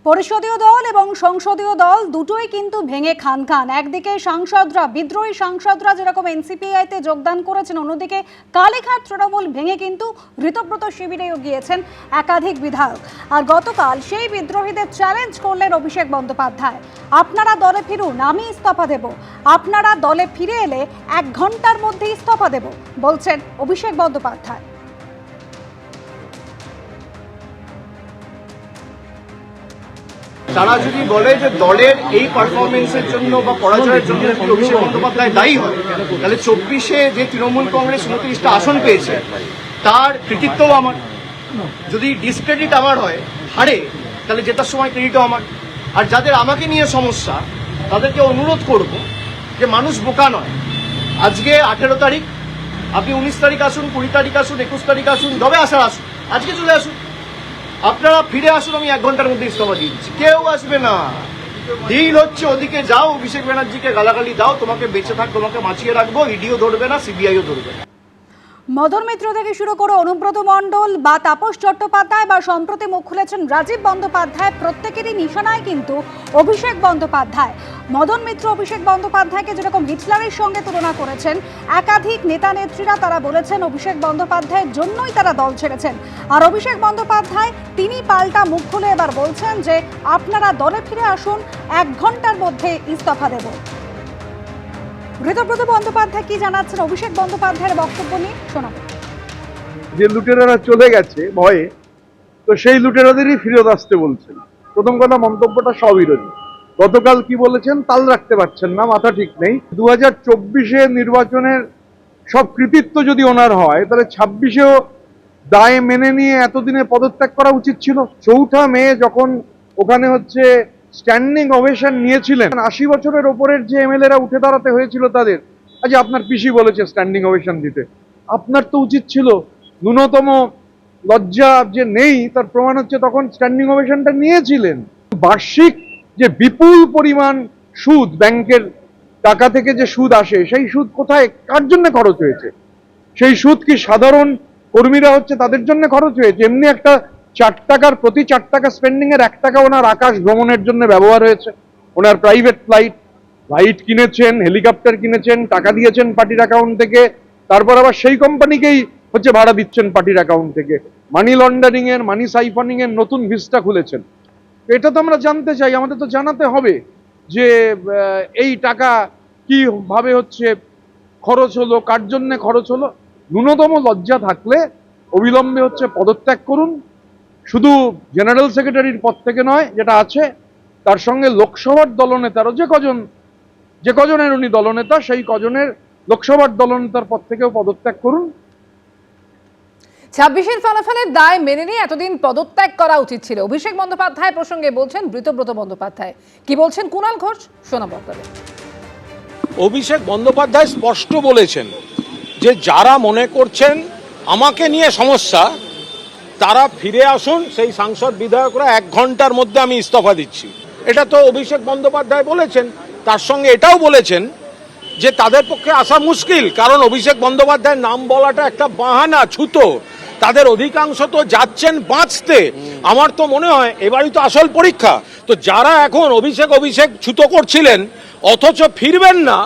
পরিষদীয় দল এবং সংসদীয় দল দুটোই কিন্তু ভেঙে খান খান। একদিকে সাংসদরা, বিদ্রোহী সাংসদরা যেরকম এনসিপিআইতে যোগদান করেছেন, অন্যদিকে কালীঘাট তৃণমূল ভেঙে কিন্তু ঋতব্রত শিবিরেও গিয়েছেন একাধিক বিধায়ক। আর গতকাল সেই বিদ্রোহীদের চ্যালেঞ্জ করলেন অভিষেক বন্দ্যোপাধ্যায়। আপনারা দলে ফিরুন, আমি ইস্তফা দেব। আপনারা দলে ফিরে এলে 1 ঘন্টার মধ্যে ইস্তফা দেব, বলছেন অভিষেক বন্দ্যোপাধ্যায়। তারা যদি বলে যে দলের এই পারফরমেন্সের জন্য বা পরাজয়ের জন্য অভিষেক বন্দ্যোপাধ্যায় দায়ী হয়, তাহলে 24-এ যে তৃণমূল কংগ্রেস 29টা আসন পেয়েছে তার কৃতিত্বও আমার। যদি ডিসক্রেডিট আমার হয়, হারে, তাহলে জেতার সময় ক্রেডিটও আমার। আর যাদের আমাকে নিয়ে সমস্যা তাদেরকে অনুরোধ করব যে মানুষ বোকা নয়। আজকে 18 তারিখ, আপনি 19 তারিখ আসুন, 20 তারিখ আসুন, 21 তারিখ আসুন, যবে আসার আসুন, আজকে চলে আসুন। আপনারা ফিরে আসুন, আমি 1 ঘন্টার মধ্যে ইস্তফা দিয়ে দিচ্ছি। কেউ আসবে না। ডিল হচ্ছে ওদিকে যাও, অভিষেক ব্যানার্জিকে গালাগালি দাও, তোমাকে বেঁচে থাক, তোমাকে বাঁচিয়ে রাখবো, ইডিও ধরবে না, সিবিআইও ধরবে না। মদন মিত্র থেকে শুরু করে অনুব্রত মণ্ডল বা তাপস চট্টোপাধ্যায় বা সম্প্রতি মুখ খুলেছেন রাজীব বন্দ্যোপাধ্যায়, প্রত্যেকেরই নিশানায় কিন্তু অভিষেক বন্দ্যোপাধ্যায়। মদন মিত্র অভিষেক বন্দ্যোপাধ্যায়কে যেরকম হিটলারের সঙ্গে তুলনা করেছেন, একাধিক নেতা নেত্রীরা তারা বলেছেন অভিষেক বন্দ্যোপাধ্যায়ের জন্যই তারা দল ছেড়েছেন। আর অভিষেক বন্দ্যোপাধ্যায় তিনি পাল্টা মুখ খুলে এবার বলছেন যে আপনারা দলে ফিরে আসুন, 1 ঘন্টার মধ্যে ইস্তফা দেব। ঋতব্রত বন্দ্যোপাধ্যায় কি জানাচ্ছেন অভিষেক বন্দ্যোপাধ্যায়ের বক্তব্য নিয়ে শোনাবো। যে লুটেরারা চলে গেছে ভয়ে, তো সেই লুটেরাদেরই ফিরত আসতে বলছেন। প্রথম কথা, মন্তব্যটা স্ববিরোধী। গতকাল কি বলেছেন তাল রাখতে পারছেন না, মাথা ঠিক নেই। 2024-এ নির্বাচনের সব কৃতিত্ব যদি ওনার হয়, তাহলে 26-এও দায় মেনে নিয়ে এতদিনে পদত্যাগ করা উচিত ছিল। 4 মে যখন ওখানে হচ্ছে স্ট্যান্ডিং ওভেশন নিয়েছিলেন, 80 বছরের ওপরের যে এমএলএরা উঠে দাঁড়াতে হয়েছিল তাদের, আচ্ছা আপনার পিসি বলেছে স্ট্যান্ডিং ওভেশন দিতে, আপনার তো উচিত ছিল। ন্যূনতম লজ্জা যে নেই তার প্রমাণ হচ্ছে তখন স্ট্যান্ডিং ওভেশনটা নিয়েছিলেন। বার্ষিক যে বিপুল পরিমাণ সুদ, ব্যাংকের টাকা থেকে যে সুদ আসে, সেই সুদ কোথায়, কার জন্য খরচ হয়েছে? সেই সুদ কি সাধারণ কর্মীরা হচ্ছে তাদের জন্য খরচ হয়েছে? এমনি একটা 4 টাকার, প্রতি 4 টাকা স্পেন্ডিং এর 1 টাকা ওনার আকাশ ভ্রমণের জন্য ব্যবহার হয়েছে। ওনার প্রাইভেট ফ্লাইট কিনেছেন, হেলিকপ্টার কিনেছেন, টাকা দিয়েছেন পার্টির অ্যাকাউন্ট থেকে, তারপর আবার সেই কোম্পানিকেই হচ্ছে ভাড়া দিচ্ছেন পার্টির অ্যাকাউন্ট থেকে। মানি লন্ডারিং এর, মানি সাইফনিং এর নতুন ভিস্টা খুলেছেন। এটা তো আমরা জানতে চাই, আমাদের তো জানাতে হবে যে এই টাকা কিভাবে হচ্ছে খরচ হলো, কার জন্য খরচ হলো। ন্যূনতম লজ্জা থাকলে অবিলম্বে হচ্ছে পদত্যাগ করুন। শুধু জেনারেল সেক্রেটারির পদ থেকে নয়, যেটা আছে তার সঙ্গে লোকসভার দলনেতারও যে কজনের উনি দলনেতা, সেই কজনের লোকসভার দলনেতার পদ থেকেও পদত্যাগ করুন। 26-এর ফলাফলের দায় মেনে নিয়ে এতদিন পদত্যাগ করা উচিত ছিল, অভিষেক বন্দ্যোপাধ্যায় প্রসঙ্গে বলছেন ঋতব্রত বন্দ্যোপাধ্যায়। কি বলছেন কুণাল ঘোষ, শোনাবো আপনাদের। অভিষেক বন্দ্যোপাধ্যায় স্পষ্ট বলেছেন যে যারা মনে করছেন আমাকে নিয়ে সমস্যা, তারা ফিরে আসুন, সেই সাংসদ বিধায়করা 1 ঘন্টার মধ্যে আমি ইস্তফা দিচ্ছি। এটা তো অভিষেক বন্দ্যোপাধ্যায় বলেছেন। তার সঙ্গে এটাও বলেছেন যে তাদের পক্ষে আসা মুশকিল, কারণ অভিষেক বন্দ্যোপাধ্যায়ের নাম বলাটা একটা বাহানা, ছুতো। তাদের অধিকাংশ তো যাচ্ছেন বাঁচতে। আমার তো মনে হয় এবারই তো আসল পরীক্ষা। তো যারা এখন অভিষেক ছুতো করছিলেন অথচ ফিরবেন না,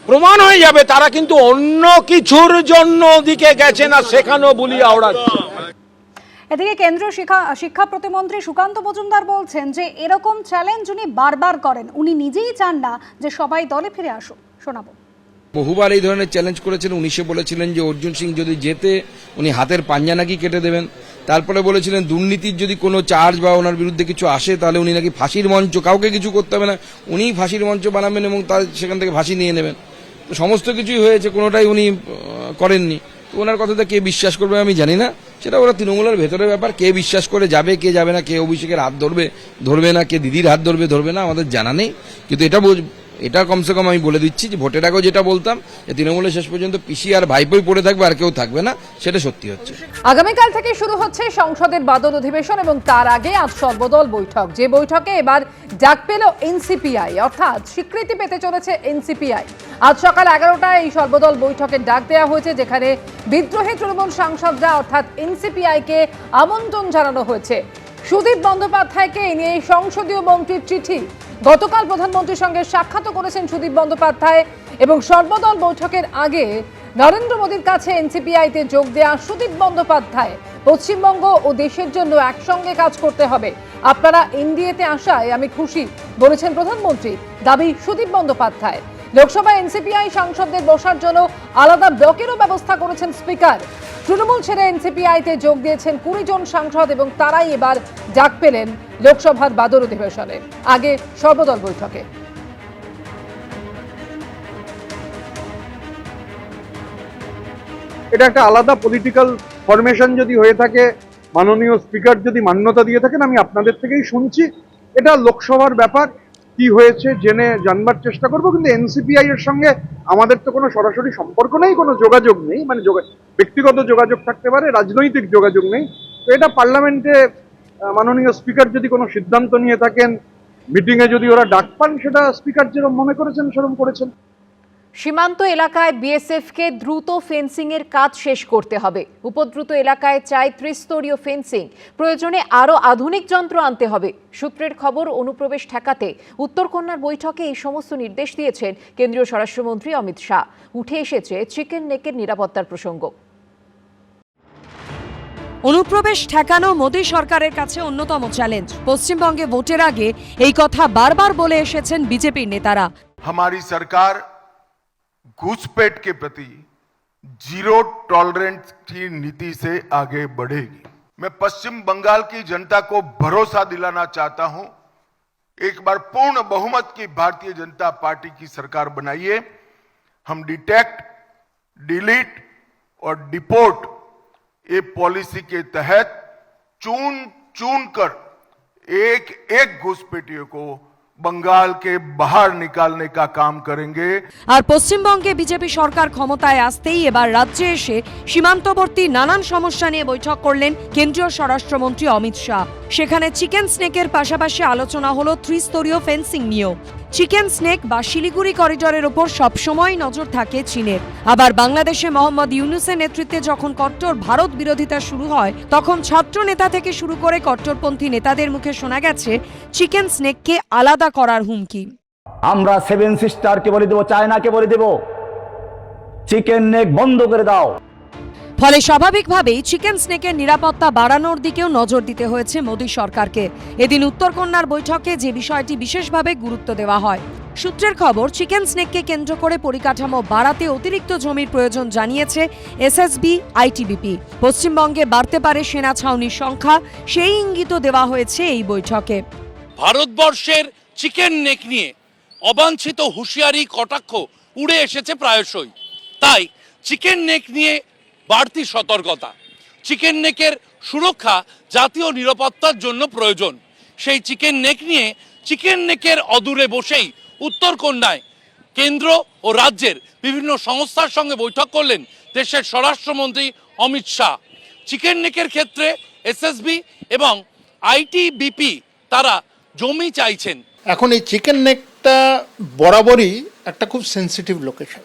প্রমাণ হয়ে যাবে তারা কিন্তু অন্য কিছুর জন্য ওদিকে গেছেন আর সেখানেও বুলি আওড়াচ্ছে। এদিকে কেন্দ্রীয় শিক্ষা প্রতিমন্ত্রী সুকান্ত মজুমদার বলছেন যে এরকম চ্যালেঞ্জ উনি বারবার করেন, উনি নিজেই চান না যে সবাই দলে ফিরে আসুক। শোনাবো। বহুবার এই ধরনের চ্যালেঞ্জ করেছেন। 19-এ বলেছিলেন যে অর্জুন সিং যদি জেতে উনি হাতের পাঞ্জা নাকি কেটে দেবেন। তারপরে বলেছিলেন দুর্নীতির যদি কোনো চার্জ বা ওনার বিরুদ্ধে কিছু আসে তাহলে উনি নাকি ফাঁসির মঞ্চ, কাউকে কিছু করতে হবে না, উনিই ফাঁসির মঞ্চ বানাবেন এবং তার সেখান থেকে ফাঁসি নিয়ে নেবেন। তো সমস্ত কিছুই হয়েছে, কোনোটাই উনি করেননি। তো ওনার কথাটা কে বিশ্বাস করবে আমি জানি না, সেটা ওরা তৃণমূলের ভেতরের ব্যাপার। কে বিশ্বাস করে যাবে, কে যাবে না, কে অভিষেকের হাত ধরবে না, কে দিদির হাত ধরবে না, আমাদের জানা নেই। কিন্তু এটা কমসে কম আমি বলে দিচ্ছি যে ভোটের আগেও যেটা বলতাম যে তৃণমূলের শেষ পর্যন্ত পিসি আর ভাইপোই পড়ে থাকবে, আর কেউ থাকবে না, সেটা সত্যি হচ্ছে। আগামীকাল থেকে শুরু হচ্ছে সংসদের বাদল অধিবেশন এবং তার আগে আজ সর্বদল বৈঠক, যে বৈঠকে এবার ডাক পেল এনসিপিআই, অর্থাৎ স্বীকৃতি পেতে চলেছে এনসিপিআই। আজ সকাল 11টায় এই সর্বদল বৈঠকের ডাক দেওয়া হয়েছে, যেখানে বিদ্রোহী তৃণমূল সাংসদরা অর্থাৎ এনসিপিআই কে আমন্ত্রণ জানানো হয়েছে। সুদীপ বন্দ্যোপাধ্যায়কে এই নিয়ে সংসদীয় মন্ত্রীর চিঠি। গতকাল প্রধানমন্ত্রীর সঙ্গে সাক্ষাৎ করেছেন সুদীপ বন্দ্যোপাধ্যায় এবং সর্বদল বৈঠকের আগে নরেন্দ্র মোদীর কাছে এনসিপিআইতে যোগ দেয়া সুদীপ বন্দ্যোপাধ্যায় পশ্চিমবঙ্গ ও দেশের জন্য একসঙ্গে কাজ করতে হবে। আপনারা এনডিএতে আসায় আমি খুশি বলেছেন প্রধানমন্ত্রী, দাবি সুদীপ বন্দ্যোপাধ্যায়। লোকসভায় এনসিপিআই সাংসদদের বসার জন্য আলাদা ব্লকেরও ব্যবস্থা করেছেন স্পিকার। তৃণমূল ছেড়ে এনসিপিআইতে যোগ দিয়েছেন 20 জন সাংসদ এবং তারাই এবার ডাক পেলেন লোকসভার বাদল অধিবেশনে আগে সর্বদল বৈঠকে। এটা একটা আলাদা পলিটিক্যাল ফরমেশন যদি হয়ে থাকে, মাননীয় স্পিকার যদি মান্যতা দিয়ে থাকেন, আমি আপনাদের থেকেই শুনছি। এটা লোকসভার ব্যাপার, কি হয়েছে জেনে জানবার চেষ্টা করব। কিন্তু এনসিপিআই এর সঙ্গে আমাদের তো কোনো সরাসরি সম্পর্ক নেই, কোনো যোগাযোগ নেই। মানে ব্যক্তিগত যোগাযোগ থাকতে পারে, রাজনৈতিক যোগাযোগ নেই। তো এটা পার্লামেন্টে মাননীয় স্পিকার যদি কোনো সিদ্ধান্ত নিয়ে থাকেন, মিটিংয়ে যদি ওরা ডাক পান, সেটা স্পিকার যেরকম মনে করেছেন সেরকম করেছেন। সীমান্ত এলাকায় বিএসএফকে দ্রুত ফেন্সিং এর কাজ শেষ করতে হবে। উপদ্রুত এলাকায় চাই ত্রিস্তরীয় ফেন্সিং, প্রয়োজনে আরও আধুনিক যন্ত্র আনতে হবে। সূত্রের খবর, অনুপ্রবেশ ঠেকাতে উত্তরকন্যার বৈঠকে এই সমস্ত নির্দেশ দিয়েছেন কেন্দ্রীয় স্বরাষ্ট্রমন্ত্রী অমিত শাহ। উঠে এসেছে চিকেন নেকের নিরাপত্তার প্রসঙ্গ। অনুপ্রবেশ ঠেকানো মোদী সরকারের কাছে অন্যতম চ্যালেঞ্জ। পশ্চিমবঙ্গে ভোটের আগে এই কথা বারবার বলে এসেছেন বিজেপির নেতারা। हमारी सरकार घुसपैठ के प्रति जीरो टॉलरेंस की नीति से आगे बढ़ेगी। मैं पश्चिम बंगाल की जनता को भरोसा दिलाना चाहता हूं, एक बार पूर्ण बहुमत की भारतीय जनता पार्टी की सरकार बनाइए। हम डिटेक्ट, डिलीट और डिपोर्ट ये पॉलिसी के तहत चुन चुन कर एक एक घुसपैठियों को बंगाल के बाहर निकालने का काम करेंगे। আর পশ্চিমবঙ্গে বিজেপি সরকার ক্ষমতায় আসতেই এবার রাজ্যে এসে সীমান্তবর্তী নানান সমস্যা নিয়ে বৈঠক করলেন কেন্দ্রীয় স্বরাষ্ট্রমন্ত্রী অমিত শাহ। সেখানে চিকেন স্নেকের পাশাপাশি আলোচনা হলো ত্রিস্তরীয় ফেন্সিং নিয়েও। চিকেন স্নেক বা শিলিগুড়ি করিডোরের ওপর সবসময় নজর থাকে চীনের। আবার বাংলাদেশে মোহাম্মদ ইউনূসের নেতৃত্বে যখন কট্টর ভারত বিরোধিতা শুরু হয়, তখন ছাত্র নেতা থেকে শুরু করে কট্টরপন্থী নেতাদের মুখে শোনা গেছে চিকেন স্নেককে আলাদা করার হুমকি। আমরা 7 সিস্টারকে বলে দেব, চায়নাকে বলে দেব, চিকেন নেক বন্ধ করে দাও। ফলে স্বাভাবিকভাবেই চিকেন স্নেকের নিরাপত্তা বাড়ানোর দিকেও নজর দিতে হয়েছে মোদী সরকারকে। এদিন উত্তরকন্যার বৈঠকে যে বিষয়টি বিশেষভাবে গুরুত্ব দেওয়া হয়। সূত্রের খবর, চিকেন স্নেককে কেন্দ্র করে পরিকাঠামো বাড়াতে অতিরিক্ত জমির প্রয়োজন জানিয়েছে এসএসবি আইটিবিপি। পশ্চিমবঙ্গে বাড়তে পারে সেনা ছাউনির সংখ্যা, সেই ইঙ্গিতও দেওয়া হয়েছে এই বৈঠকে। ভারতবর্ষের চিকেন নেক নিয়ে অবাঞ্ছিত হুঁশিয়ারি কটাক্ষ উড়ে এসেছে প্রায়শই। তাই চিকেন নেক নিয়ে বাড়তি সতর্কতা। চিকেন নেকের সুরক্ষা জাতীয় নিরাপত্তার জন্য প্রয়োজন। সেই চিকেন নেক নিয়ে চিকেন নেকের অদূরে বসেই উত্তরকন্যায় কেন্দ্র ও রাজ্যের বিভিন্ন সংস্থার সঙ্গে বৈঠক করলেন দেশের স্বরাষ্ট্রমন্ত্রী অমিত শাহ। চিকেন নেকের ক্ষেত্রে এসএসবি এবং আইটিবিপি তারা জমি চাইছেন। এখন এই চিকেন নেকটা বরাবরই একটা খুব সেন্সিটিভ লোকেশন,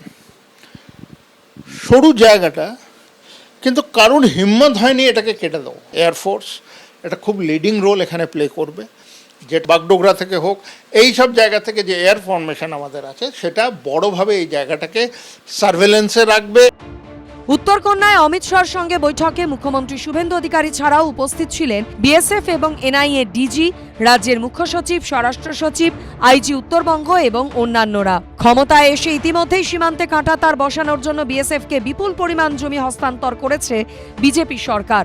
সরু জায়গাটা, কিন্তু কারোর হিম্মত হয়নি এটাকে কেটে দেবো। এয়ারফোর্স এটা খুব লিডিং রোল এখানে প্লে করবে, যে বাগডোগরা থেকে হোক, এই সব জায়গা থেকে যে এয়ার ফরমেশন আমাদের আছে সেটা বড়ভাবে এই জায়গাটাকে সার্ভেলেন্সে রাখবে। উত্তরকন্যায় অমিত শাহর সঙ্গে বৈঠকে মুখ্যমন্ত্রী শুভেন্দু অধিকারী ছাড়াও উপস্থিত ছিলেন বিএসএফ এবং এনআইএ ডিজি, রাজ্যের মুখ্য সচিব, স্বরাষ্ট্র সচিব, আইজি উত্তরবঙ্গ এবং অন্যান্যরা। ক্ষমতায় এসে ইতিমধ্যেই সীমান্তে কাঁটাতার বসানোর জন্য বিএসএফকে বিপুল পরিমাণ জমি হস্তান্তর করেছে বিজেপি সরকার।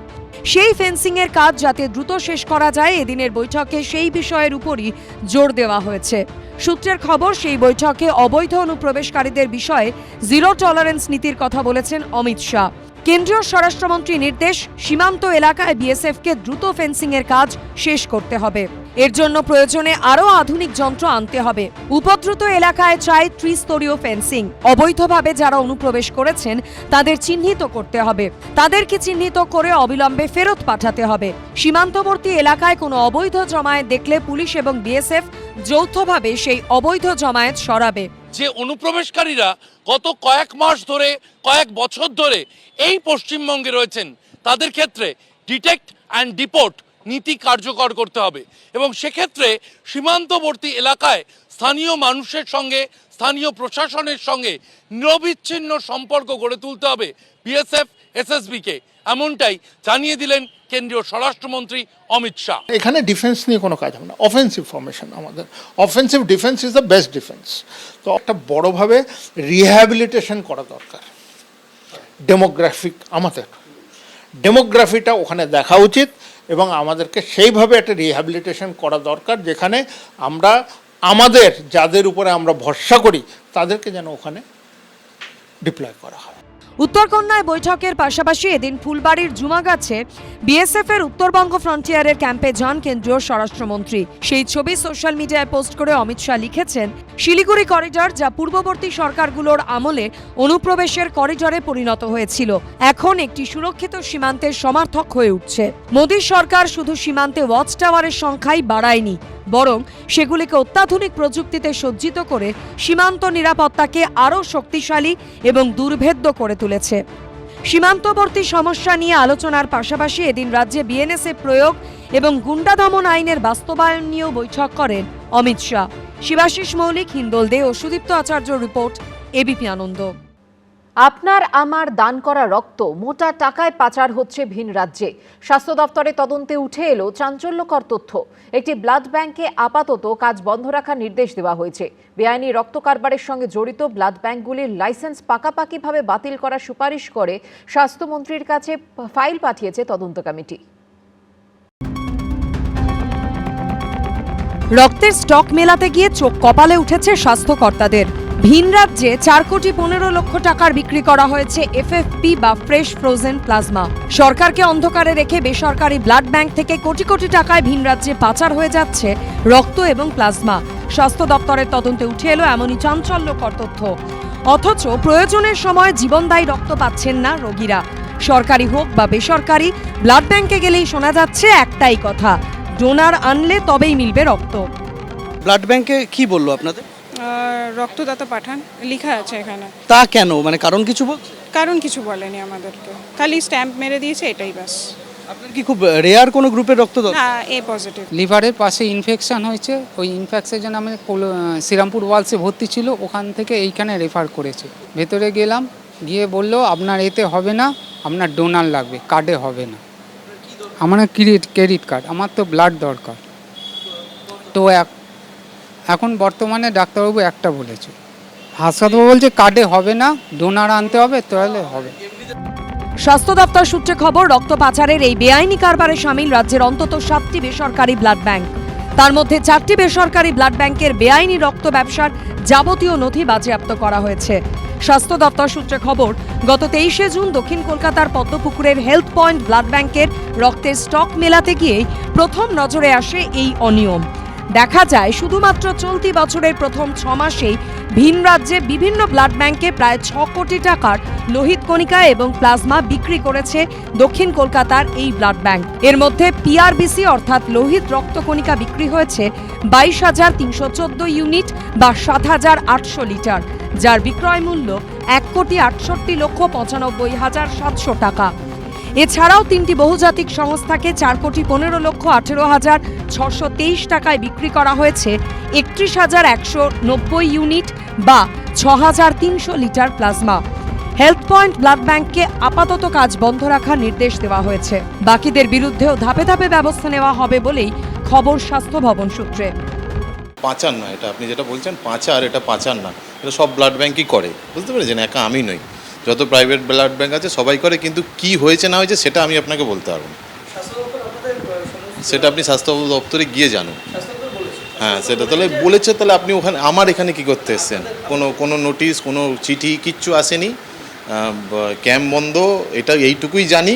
সেই ফেন্সিং এর কাজ যাতে দ্রুত শেষ করা যায়, এদিনের বৈঠকে সেই বিষয়ের উপরই জোর দেওয়া হয়েছে। সূত্রের খবর, সেই বৈঠকে অবৈধ অনুপ্রবেশকারীদের বিষয়ে জিরো টলারেন্স নীতির কথা বলেছেন অমিত শাহ। কেন্দ্রীয় স্বরাষ্ট্রমন্ত্রী নির্দেশ, সীমান্ত এলাকায় বিএসএফকে দ্রুত ফেন্সিং এর কাজ শেষ করতে হবে। এর জন্য প্রয়োজনে আরও আধুনিক যন্ত্র আনতে হবে। উপদ্রুত এলাকায় চাই ত্রিস্তরীয় ফেন্সিং। অবৈধভাবে যারা অনুপ্রবেশ করেছেন তাদের চিহ্নিত করতে হবে। তাদেরকে চিহ্নিত করে অবিলম্বে ফেরত পাঠাতে হবে। সীমান্তবর্তী এলাকায় কোনো অবৈধ জমায়েত দেখলে পুলিশ এবং বিএসএফ যৌথভাবে সেই অবৈধ জমায়েত সরাবে। যে অনুপ্রবেশকারীরা গত কয়েক মাস ধরে, কয়েক বছর ধরে এই পশ্চিমবঙ্গে রয়েছেন, তাদের ক্ষেত্রে ডিটেক্ট অ্যান্ড ডিপোর্ট নীতি কার্যকর করতে হবে এবং সেক্ষেত্রে সীমান্তবর্তী এলাকায় স্থানীয় মানুষের সঙ্গে স্থানীয় প্রশাসনের সঙ্গে নিরবিচ্ছিন্ন সম্পর্ক গড়ে তুলতে হবে বিএসএফ এসএসবিকে, এমনটাই জানিয়ে দিলেন কেন্দ্রীয় স্বরাষ্ট্রমন্ত্রী অমিত শাহ। এখানে ডিফেন্স নিয়ে কোনো কাজ হবে না, অফেন্সিভ ফর্মেশন আমাদের, offensive defence is the best defence. তো একটা বড়োভাবে রিহ্যাবিলিটেশন করা দরকার। ডেমোগ্রাফিক আমাদের ডেমোগ্রাফিটা ওখানে দেখা উচিত এবং আমাদেরকে সেইভাবে একটা রিহ্যাবিলিটেশন করা দরকার যেখানে আমরা আমাদের যাদের উপরে আমরা ভরসা করি তাদেরকে যেন ওখানে ডিপ্লয় করা হয়। উত্তরকন্যায় বৈঠকের পাশাপাশি এদিন ফুলবাড়ির জুমাগাছে বিএসএফ এর উত্তরবঙ্গ ফ্রন্টিয়ারের ক্যাম্পে যান কেন্দ্রীয় স্বরাষ্ট্রমন্ত্রী। সেই ছবি সোশ্যাল মিডিয়ায় পোস্ট করে অমিত শাহ লিখেছেন, শিলিগুড়ি করিডর যা পূর্ববর্তী সরকারগুলোর আমলে অনুপ্রবেশের করিডরে পরিণত হয়েছিল, এখন একটি সুরক্ষিত সীমান্তের সমার্থক হয়ে উঠছে। মোদী সরকার শুধু সীমান্তে ওয়াচ টাওয়ারের সংখ্যাই বাড়ায়নি, বরং সেগুলিকে অত্যাধুনিক প্রযুক্তিতে সজ্জিত করে সীমান্ত নিরাপত্তাকে আরও শক্তিশালী এবং দুর্ভেদ্য করে তুলেছে। সীমান্তবর্তী সমস্যা নিয়ে আলোচনার পাশাপাশি এদিন রাজ্যে বিএনএসএ প্রয়োগ এবং গুন্ডা দমন আইনের বাস্তবায়ন নিয়েও বৈঠক করেন অমিত শাহ। শিবাশিস মৌলিক, হিন্দোল দে ও সুদীপ্ত আচার্য রিপোর্ট, এবিপি আনন্দ। আপনার আমার দান করা রক্ত মোটা টাকায় পাচার হচ্ছে ভিন রাজ্যে। স্বাস্থ্য দপ্তরের তদন্তে উঠে এলো চাঞ্চল্যকর তথ্য। একটি ব্লাড ব্যাংকে আপাতত কাজ বন্ধ রাখার নির্দেশ দেওয়া হয়েছে। বেআইনি রক্ত কারবারের সঙ্গে জড়িত ব্লাড ব্যাংকগুলির লাইসেন্স পাকাপাকিভাবে বাতিল করার সুপারিশ করে স্বাস্থ্যমন্ত্রীর কাছে ফাইল পাঠিয়েছে তদন্ত কমিটি। রক্তের স্টক মেলাতে গিয়ে চোখ কপালে উঠেছে স্বাস্থ্যকর্তাদের। ভিন রাজ্যে 4,15,00,000 টাকার বিক্রি করা হয়েছে এফএফপি বা ফ্রেশ ফ্রোজেন প্লাজমা। সরকারকে অন্ধকারে রেখে বেসরকারি ব্লাড ব্যাংক থেকে কোটি কোটি টাকায় ভিন রাজ্যে পাচার হয়ে যাচ্ছে রক্ত এবং প্লাজমা। স্বাস্থ্য দপ্তরের তদন্তে উঠে এলো এমনই চাঞ্চল্যকর তথ্য। অথচ প্রয়োজনের সময় জীবনদায়ী রক্ত পাচ্ছেন না রোগীরা। সরকারি হোক বা বেসরকারি, ব্লাড ব্যাংকে গেলেই শোনা যাচ্ছে একটাই কথা, ডোনার আনলে তবেই মিলবে রক্ত। ব্লাড ব্যাংকে কি বললো আপনাদের? রক্তদাতা পাঠান লেখা আছে এখানে। তা কেন, মানে কারণ কিছু বলছে? কারণ কিছু বলেনি আমাদেরকে, খালি স্ট্যাম্প মেরে দিয়েছে, এটাই বাস। আপনার কি খুব রেয়ার কোনো গ্রুপের রক্ত দরকার? না, এ পজিটিভ। লিভারের পাশে ইনফেকশন হয়েছে, ওই ইনফেকশনের জন্য আমি শ্রীরামপুর ওয়ালসে ভর্তি ছিল, ওখান থেকে এইখানে রেফার করেছে। ভেতরে গেলাম, গিয়ে বললো আপনার এতে হবে না, আপনার ডোনার লাগবে, কার্ডে হবে না। আমার ক্রেডিট কার্ড, আমার তো ব্লাড দরকার। তো এখন বর্তমানে ডাক্তারবাবু একটা বলেছে, হাসপাতাল বলছে কার্ডে হবে না, ডোনার আনতে হবে, তাহলে হবে। স্বাস্থ্য দপ্তর সূত্রে খবর, রক্ত পাচারের এই বেআইনি কারবারে সামিল রাজ্যের অন্তত 7টি বেসরকারি ব্লাড ব্যাংক। তার মধ্যে 4টি বেসরকারি ব্লাড ব্যাংকের বেআইনি রক্ত ব্যবসার যাবতীয় নথি বাজেয়াপ্ত করা হয়েছে। স্বাস্থ্য দপ্তর সূত্রে খবর, গত 23শে জুন দক্ষিণ কলকাতার পদ্মপুকুরের হেলথ পয়েন্ট ব্লাড ব্যাংকের রক্তের স্টক মেলাতে গিয়েই প্রথম নজরে আসে এই অনিয়ম। দেখা যায় শুধুমাত্র চলতি বছরের প্রথম 6 মাসেই ভিন রাজ্যে বিভিন্ন ব্লাড ব্যাংকে প্রায় 6 কোটি টাকার লোহিত কণিকা এবং প্লাজমা বিক্রি করেছে দক্ষিণ কলকাতার এই ব্লাড ব্যাংক। এর মধ্যে পিআরবিসি অর্থাৎ লোহিত রক্তকণিকা বিক্রি হয়েছে 22,314 ইউনিট বা 7,800 লিটার, যার বিক্রয় মূল্য 1,68,95,700 টাকা। এছাড়াও 3টি বহুজাতিক সংস্থাকে 4,15,18,623 টাকায় বিক্রি করা হয়েছে 31,190 ইউনিট বা 6,300 litre plasma. Health point blood ব্যাংককে আপাতত কাজ বন্ধ রাখার নির্দেশ দেওয়া হয়েছে। বাকিদের বিরুদ্ধেও ধাপে ধাপে ব্যবস্থা নেওয়া হবে বলেই খবর স্বাস্থ্য ভবন সূত্রে। পাচার না, এটা আপনি যেটা বলছেন পাচার, এটা পাচার না, এটা সব ব্লাড ব্যাংকই করে, বুঝতে পেরেছেন? একা আমি নই, যত প্রাইভেট ব্লাড ব্যাংক আছে সবাই করে, কিন্তু কি হয়েছে না হয়েছে সেটা আমি আপনাকে বলতে পারবো না। সেটা আপনি স্বাস্থ্য দপ্তরে গিয়ে জানুন। হ্যাঁ, সেটা তাহলে বলেছে, তাহলে আপনি ওখানে আমার এখানে কি করতে এসছেন? কোনো নোটিশ, কোনো চিঠি কিচ্ছু আসেনি, ক্যাম্প বন্ধ, এটা এইটুকুই জানি।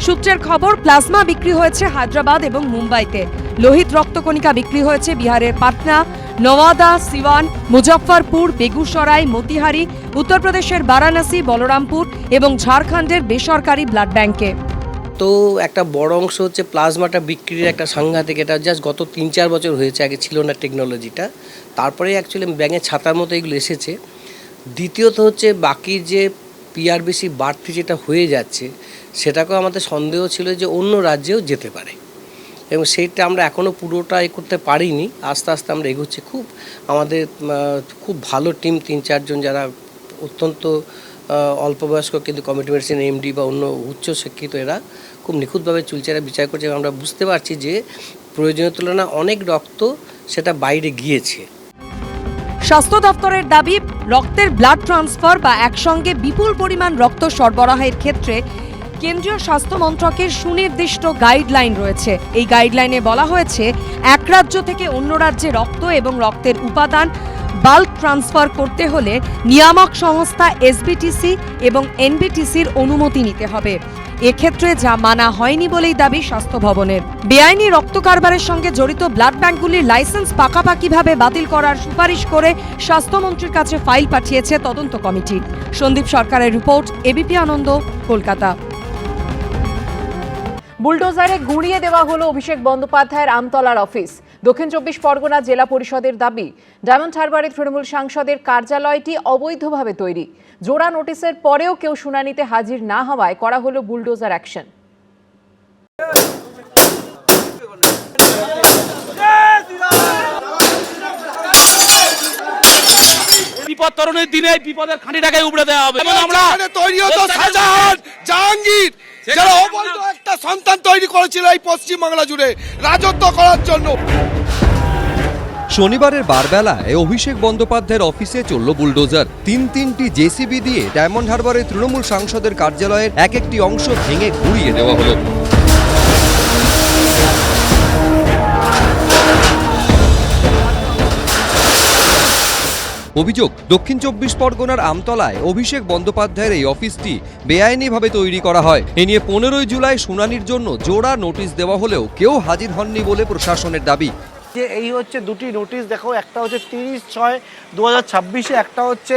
সূত্রের খবর, প্লাজমা বিক্রি হয়েছে হায়দ্রাবাদ এবং মুম্বাইতে, লোহিত রক্তকণিকা বিক্রি হয়েছে বিহারের পাটনা, নওয়াদা, সিওয়ান, মুজফ্ফরপুর, বেগুসরাই, মতিহারি, উত্তরপ্রদেশের বারাণসী, বলরামপুর এবং ঝাড়খণ্ডের বেসরকারি ব্লাড ব্যাংকে। তো একটা বড় অংশ হচ্ছে প্লাজমাটা বিক্রির একটা সাংঘাতিক, এটা জাস্ট গত 3-4 বছর হয়েছে, আগে ছিল না টেকনোলজিটা, তারপরে অ্যাকচুয়ালি ব্যাঙের ছাতার মতো এগুলো এসেছে। দ্বিতীয়ত হচ্ছে বাকি যে পিআরবিসি বাড়তি যেটা হয়ে যাচ্ছে, সেটাকেও আমাদের সন্দেহ ছিল যে অন্য রাজ্যেও যেতে পারে। এবং সেইটা আমরা এখনও পুরোটা করতে পারিনি, আস্তে আস্তে আমরা এগোচ্ছি। আমাদের খুব ভালো টিম, 3-4 জন যারা অত্যন্ত অল্প বয়স্ক কিন্তু কমিটমেন্টসের এমডি বা অন্য উচ্চ শিক্ষিত, এরা খুব নিখুঁতভাবে চুলচেরা বিচার করছে এবং আমরা বুঝতে পারছি যে প্রয়োজনের তুলনায় অনেক রক্ত সেটা বাইরে গিয়েছে। স্বাস্থ্য দপ্তরের দাবি, রক্তের ব্লাড ট্রান্সফার বা একসঙ্গে বিপুল পরিমাণ রক্ত সরবরাহের ক্ষেত্রে কেন্দ্রীয় স্বাস্থ্য মন্ত্রকের সুনির্দিষ্ট গাইডলাইন রয়েছে। এই গাইডলাইনে বলা হয়েছে এক রাজ্য থেকে অন্য রাজ্যে রক্ত এবং রক্তের উপাদান বাল্ক ট্রান্সফার করতে হলে নিয়ামক সংস্থা এসবিটিসি এবং এনবিটিসির অনুমতি নিতে হবে। এক্ষেত্রে যা মানা হয়নি বলেই দাবি স্বাস্থ্য ভবনের। বেআইনি রক্ত কারবারের সঙ্গে জড়িত ব্লাড ব্যাংকগুলির লাইসেন্স পাকাপাকিভাবে বাতিল করার সুপারিশ করে স্বাস্থ্যমন্ত্রীর কাছে ফাইল পাঠিয়েছে তদন্ত কমিটি। সন্দীপ সরকারের রিপোর্ট, এবিপি আনন্দ, কলকাতা। বুলডোজারে গুঁড়িয়ে দেওয়া হলো অভিষেক বন্দ্যোপাধ্যায়ের আমতলার অফিস। দক্ষিণ 24 পরগনা জেলা পরিষদের দাবি, ডায়মন্ড হারবারে তৃণমূল সাংসদের কার্যালয়টি অবৈধভাবে তৈরি। জোড়া নোটিশের পরেও কেউ শুনানিতে হাজির না হওয়ায় করা হলো বুলডোজার অ্যাকশন। বিপদ তরণের দিনে বিপদের খাঁটিটাকে উপড়ে দেওয়া হবে। আমরা তৈরি হতো শাহজাহান, জাহাঙ্গীর, যারা অবৈধ একটা সন্তান তৈরি করেছিল এই পশ্চিমবাংলা জুড়ে রাজত্ব করার জন্য। শনিবারের বারবেলায় অভিষেক বন্দ্যোপাধ্যায়ের অফিসে চলল বুলডোজার। তিনটি জেসিবি দিয়ে ডায়মন্ড হারবারের তৃণমূল সাংসদের কার্যালয়ের এক একটি অংশ ভেঙে গুঁড়িয়ে দেওয়া হলো। অভিযোগ, দক্ষিণ 24 পরগনার আমতলায় অভিষেক বন্দ্যোপাধ্যায়ের এই অফিসটি বেআইনিভাবে তৈরি করা হয়। এ নিয়ে 15 জুলাই শুনানির জন্য জোড়া নোটিশ দেওয়া হলেও কেউ হাজির হননি বলে প্রশাসনের দাবি। যে এই হচ্ছে দুটি নোটিশ দেখো, একটা হচ্ছে 30/6/2026, একটা হচ্ছে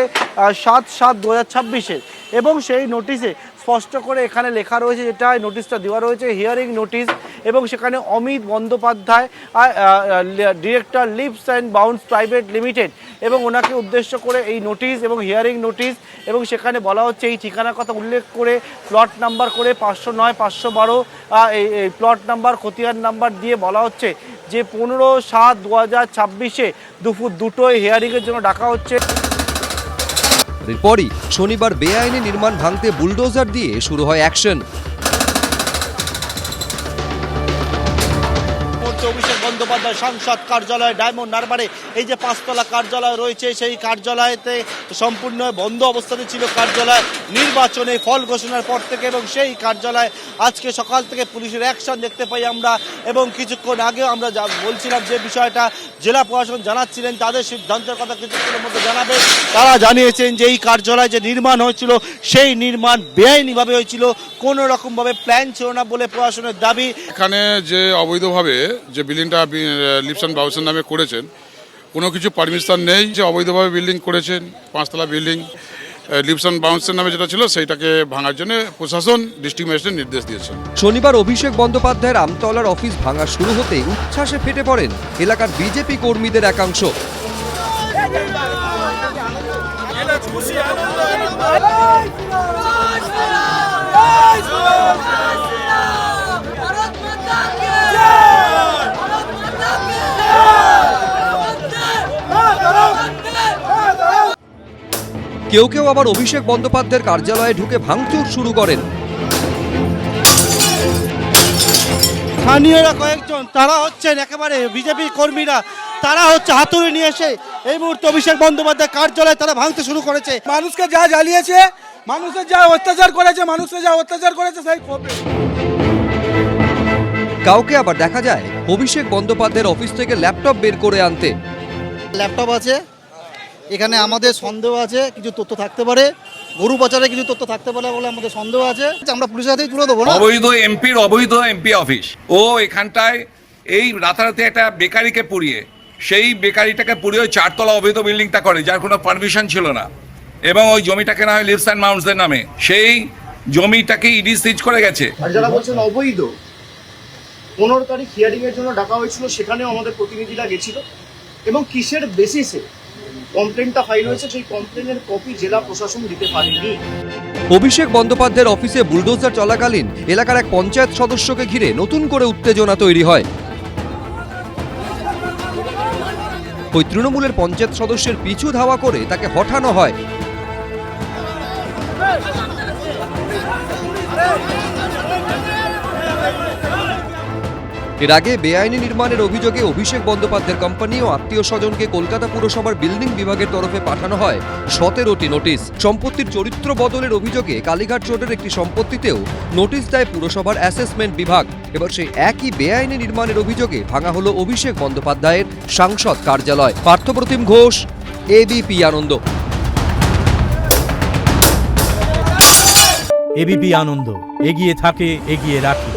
7/7/2026 এবং সেই নোটিশে স্পষ্ট করে এখানে লেখা রয়েছে, যেটা নোটিশটা দেওয়া রয়েছে হিয়ারিং নোটিশ, এবং সেখানে Amit Bandyopadhyay, director Leaps and Bounds private limited, এবং ওনাকে উদ্দেশ্য করে এই নোটিশ এবং হিয়ারিং নোটিশ, এবং সেখানে বলা হচ্ছে এই ঠিকানার কথা উল্লেখ করে প্লট নাম্বার করে 509, 512 এই প্লট নাম্বার, খতিয়ান নাম্বার দিয়ে বলা হচ্ছে যে 15/7/2026 দুপুর 2টোয় হিয়ারিংয়ের জন্য ডাকা হচ্ছে। এরপরই শনিবার বেআইনি নির্মাণ ভাঙতে বুলডোজার দিয়ে শুরু হয় অ্যাকশন। অভিষেক বন্দ্যোপাধ্যায় সাংসদ কার্যালয় ডায়মন্ড হারবারে এই যে 5তলা কার্যালয় রয়েছে, সেই কার্যালয়তে সম্পূর্ণ বন্ধ অবস্থাতে ছিল কার্যালয় নির্বাচনে ফল ঘোষণার পর থেকে, এবং সেই কার্যালয় আজকে সকাল থেকে পুলিশের অ্যাকশন দেখতে পাই আমরা। এবং কিছুক্ষণ আগেও আমরা বলছিলাম যে বিষয়টা জেলা প্রশাসন জানাচ্ছিলেন, তাদের সিদ্ধান্তের কথা কিছুক্ষণের মধ্যে জানাবে। তারা জানিয়েছেন যে এই কার্যালয় যে নির্মাণ হয়েছিল সেই নির্মাণ বেআইনিভাবে হয়েছিল, কোনো রকমভাবে প্ল্যান ছিল না বলে প্রশাসনের দাবি। এখানে যে অবৈধভাবে যে বিল্ডিংটা লিপস অ্যান্ড বাউন্সের নামে করেছেন, কোনো কিছু পারমিশন নেই, যে অবৈধভাবে বিল্ডিং করেছেন, 5তলা বিল্ডিং লিপস অ্যান্ড বাউন্সের নামে যেটা ছিল সেইটাকে ভাঙার জন্য প্রশাসন ডিস্ট্রিক্ট ম্যাজিস্ট্রেট নির্দেশ দিয়েছেন। শনিবার অভিষেক বন্দ্যোপাধ্যায়ের আমতলার অফিস ভাঙা শুরু হতেই উচ্ছ্বাসে ফেটে পড়েন এলাকার বিজেপি কর্মীদের একাংশ। কেউ কেউ আবার অভিষেক বন্দ্যোপাধ্যায়ের কার্যালয়ে ঢুকে ভাঙচুর শুরু করেন। স্থানীয়রা কয়েকজন, তারা হচ্ছেন একেবারে বিজেপি কর্মীরা, তারা হচ্ছে হাতুড়ি নিয়ে এসে এই মুহূর্তে অভিষেক বন্দ্যোপাধ্যায় কার্যালয় তারা ভাঙতে শুরু করেছে। মানুষকে যা জ্বালিয়েছে, মানুষের যা অত্যাচার করেছে সেই ক্ষোভে। কাউকে আবার দেখা যায় অভিষেক বন্দ্যোপাধ্যায়ের অফিস থেকে ল্যাপটপ বের করে আনতে। ল্যাপটপ আছে, এখানে আমাদের সন্দেহ আছে কিছু তথ্য থাকতে পারে, গরু পাচারের কিছু তথ্য থাকতে পারে বলে আমাদের সন্দেহ আছে, আমরা পুলিশের হাতেই তুলে দেবো না। অবৈধ এমপি অফিস, ও এখানটায় এই রাতারাতি একটা বেকারিকে পুড়িয়ে, সেই বেকারিটাকে পুড়িয়ে ওই 4তলা অবৈধ বিল্ডিংটা করে, যার কোনো পারমিশন ছিল না, এবং ওই জমিটা কেনা হয় লিপস অ্যান্ড বাউন্সের নামে। সেই জমিটাকে ইডি সিজ করে গেছে। আর যারা বলছেন অবৈধ, 15 তারিখ হিয়ারিং এর জন্য ডাকা হয়েছিল, সেখানেও আমাদের প্রতিনিধিরা গেছিল, এবং কিসের বেসিসে কমপ্লেনটা ফাইল হয়েছে সেই কমপ্লেনের কপি জেলা প্রশাসন দিতে পারেনি। অভিষেক বন্দ্যোপাধ্যায়ের অফিসে বুলডোজার চলাকালীন এলাকার এক পঞ্চায়েত সদস্যকে ঘিরে নতুন করে উত্তেজনা তৈরি হয়। ওই তৃণমূলের পঞ্চায়েত সদস্যের পিছু ধাওয়া করে তাকে হঠানো হয়। এর আগে বেআইনি নির্মাণের অভিযোগে অভিষেক বন্দ্যোপাধ্যায়ের কোম্পানি ও আত্মীয় স্বজনকে কলকাতা পুরসভার বিল্ডিং বিভাগের তরফে পাঠানো হয় 17টি নোটিশ। সম্পত্তির চরিত্র বদলের অভিযোগে কালীঘাট রোডের একটি সম্পত্তিতেও নোটিশ দেয় পুরসভার অ্যাসেসমেন্ট বিভাগ। এবার সেই একই বেআইনি নির্মাণের অভিযোগে ভাঙা হলো অভিষেক বন্দ্যোপাধ্যায়ের সাংসদ কার্যালয়। পার্থপ্রতিম ঘোষ, এবিপি আনন্দ। এবিপি আনন্দ, এগিয়ে থাকে, এগিয়ে রাখে।